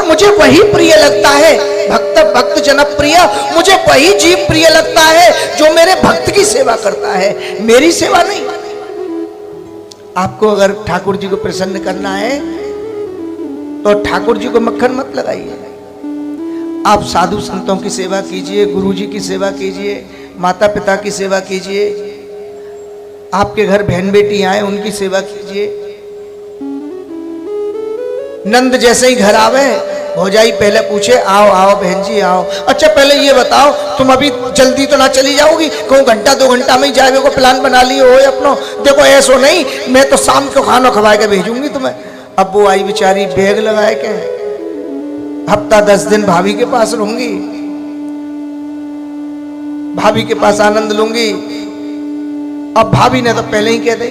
मुझे वही प्रिय लगता है। भक्त भक्त जनप्रिय, मुझे वही जीव प्रिय लगता है जो मेरे भक्त की सेवा करता है, मेरी सेवा नहीं। आपको अगर ठाकुर जी को प्रसन्न करना है तो ठाकुर जी को मक्खन मत लगाइए। आप साधु संतों की सेवा कीजिए, गुरु जी की सेवा कीजिए, माता पिता की सेवा कीजिए, आपके घर बहन बेटी आए उनकी सेवा कीजिए। नंद जैसे ही घर आवे, भौजाई पहले पूछे आओ आओ बहन जी आओ। अच्छा पहले ये बताओ तुम अभी जल्दी तो ना चली जाओगी, कहूँ घंटा 2 घंटा में ही जाए को प्लान बना लिए हो अपनो। देखो ऐसो नहीं, मैं तो शाम को खाना खवा के भेजूंगी तुम्हें। अब वो आई बेचारी बैग लगाए के हफ्ता 10 दिन भाभी के पास रहूंगी, भाभी के पास आनंद लूंगी। अब भाभी ने तो पहले ही कह दी,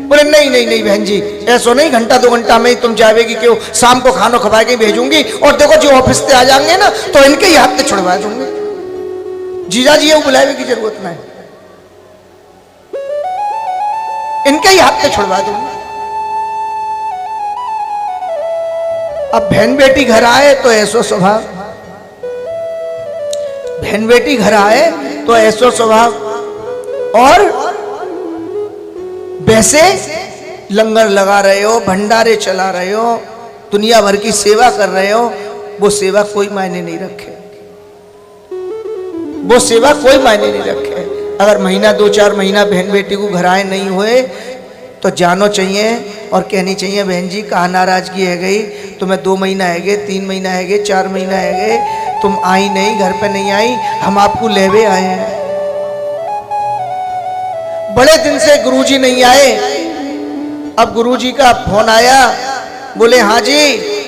बोले नहीं नहीं नहीं बहन जी ऐसो नहीं, घंटा 2 घंटा में ही तुम जाएगी, क्यों शाम को खाना खवा के भेजूंगी। और देखो जो ऑफिस से आ जाएंगे ना तो इनके ही हाथ से छुड़वा दूंगी, जीजा जी वो बुलावे की जरूरत नहीं, इनके ही हाथ से छुड़वा दूंगी। अब बहन बेटी घर आए तो ऐसो स्वभाव, बहन बेटी घर आए तो ऐसो स्वभाव, और वैसे लंगर लगा रहे हो, भंडारे चला रहे हो, दुनिया भर की सेवा कर रहे हो, वो सेवा कोई मायने नहीं रखे, वो सेवा कोई मायने नहीं रखे। अगर महीना 2-4 महीना बहन बेटी को घर आए नहीं हुए तो जानो चाहिए और कहनी चाहिए बहन जी कहाँ नाराजगी है गई, तुम्हें 2 महीना है गए, 3 महीना है गए, 4 महीना है गए, तुम आई नहीं, घर पे नहीं आई, हम आपको लेवे आए हैं। बड़े दिन से गुरुजी नहीं आए, अब गुरुजी का फोन आया, बोले हाँ जी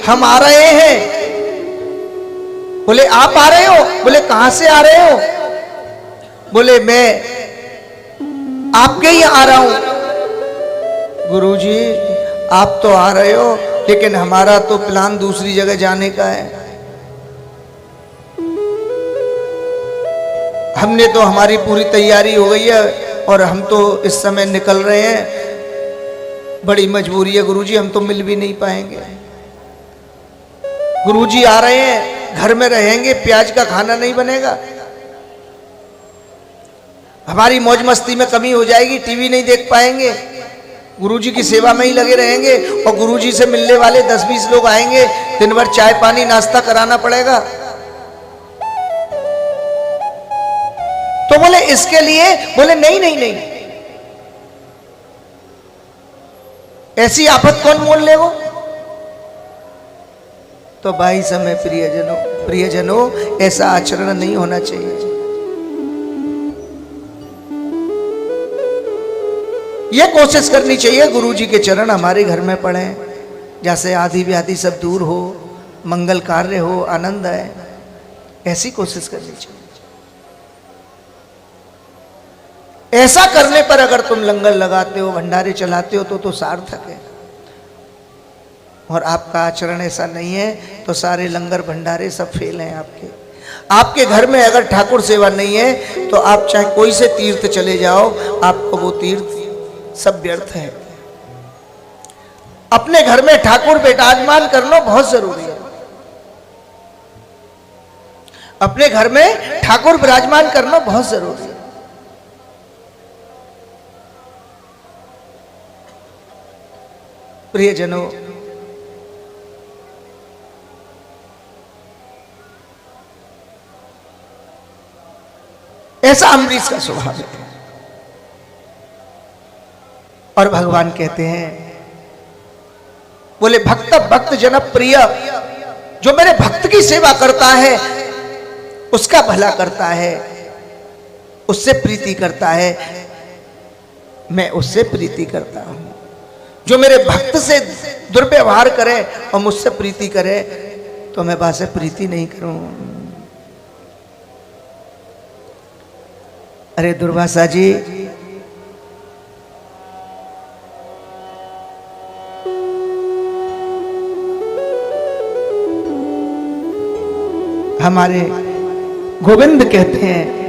हम आ रहे हैं। बोले आप आ रहे हो? बोले कहां से आ रहे हो? बोले मैं आपके ही आ रहा हूं। गुरुजी आप तो आ रहे हो लेकिन हमारा तो प्लान दूसरी जगह जाने का है, हमने तो हमारी पूरी तैयारी हो गई है और हम तो इस समय निकल रहे हैं, बड़ी मजबूरी है गुरुजी, हम तो मिल भी नहीं पाएंगे। गुरुजी आ रहे हैं, घर में रहेंगे, प्याज का खाना नहीं बनेगा, हमारी मौज मस्ती में कमी हो जाएगी, टीवी नहीं देख पाएंगे, गुरुजी की सेवा में ही लगे रहेंगे और गुरुजी से मिलने वाले 10-20 लोग आएंगे, दिन भर चाय पानी नाश्ता कराना पड़ेगा। तो बोले इसके लिए, बोले नहीं नहीं नहीं, ऐसी आफत कौन मोल ले वो। तो भाई समय प्रियजनों ऐसा आचरण नहीं होना चाहिए। यह कोशिश करनी चाहिए गुरुजी के चरण हमारे घर में पड़े, जैसे आदि व्याधि सब दूर हो, मंगल कार्य हो, आनंद आए, ऐसी कोशिश करनी चाहिए। ऐसा करने पर अगर तुम लंगर लगाते हो, भंडारे चलाते हो तो सार्थक है। और आपका आचरण ऐसा नहीं है तो सारे लंगर भंडारे सब फेल हैं आपके। आपके घर में अगर ठाकुर सेवा नहीं है तो आप चाहे कोई से तीर्थ चले जाओ, आपको वो तीर्थ सब व्यर्थ है। अपने घर में ठाकुर विराजमान करना बहुत जरूरी है, अपने घर में ठाकुर विराजमान करना बहुत जरूरी है। प्रियजनों, ऐसा अम्बरीश का स्वभाव है। और भगवान कहते हैं, बोले भक्त भक्त जनप्रिय, जो मेरे भक्त की सेवा करता है उसका भला करता है, उससे प्रीति करता है, मैं उससे प्रीति करता हूं। जो मेरे भक्त से दुर्व्यवहार करे और मुझसे प्रीति करे तो मैं वहां से प्रीति नहीं करूं। अरे दुर्वासा जी, हमारे गोविंद कहते हैं